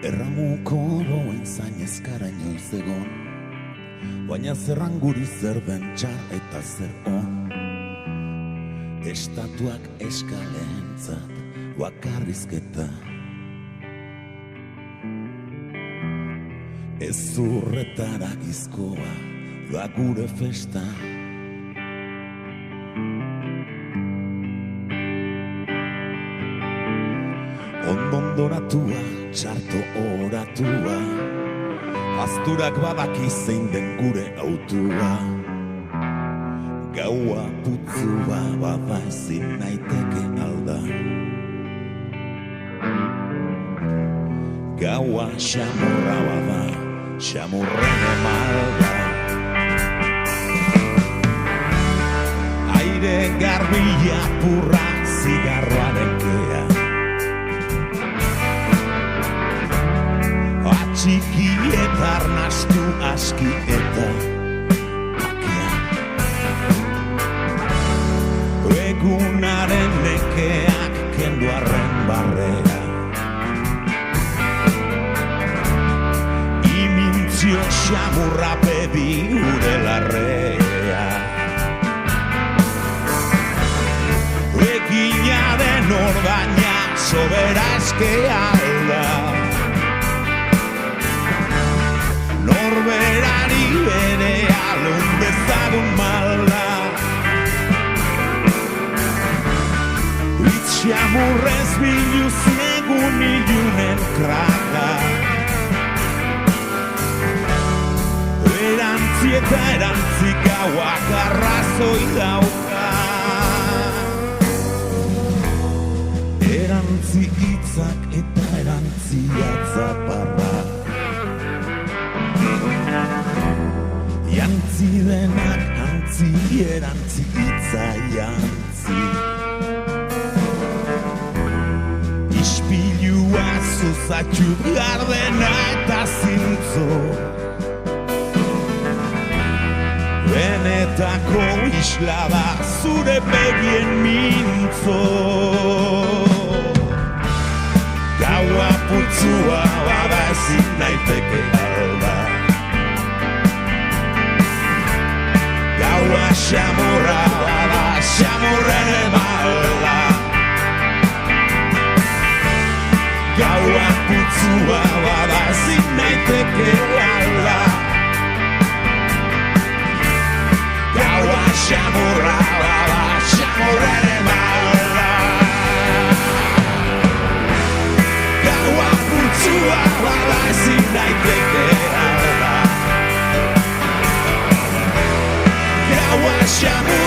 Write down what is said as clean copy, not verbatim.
Erramuko oroen zain ezkara inoiz egon, baina zerran guri zer den txar eta zer on. Estatuak eskaleentzat bakarrizketa, ez zurretara gizkoa da gure festa. Ondondoratua, txarto oratua, azturak badaki zein den gure autua. Gaua putzua bada ezin naiteke alda. Gaua xamurra bada, xamurren emalda. Aire garbila purra, zigarroaren kea. Atxiki eta arnastu aski eta bakea. Egunaren nekeak kendu arren barrea. Imintzio xamurra pedi gure larrea. Eginaren ordaina sobera eskea da. Norberari bere alun bezagun malda. Itxamurrez biluziegun ilunen kraka. Erantzi eta erantzi gauak arrazoi dauka. Erantzi hitzak eta erantzi atzaparra. Jantzi denak antzi, erantzi hitza jantzi. Ispilua zuzatxu gardena eta zintzo. Benetako isla da zure begien mintzo. Gaua putzua bada ezin naiteke alda. Gaua xamurra bada, xamurren emalda. Gaua putzua bada, ezin naiteke alda. Gaua xamurra bada, xamurren emalda. Gaua putzua bada, ezin naiteke alda. Gaua xamurra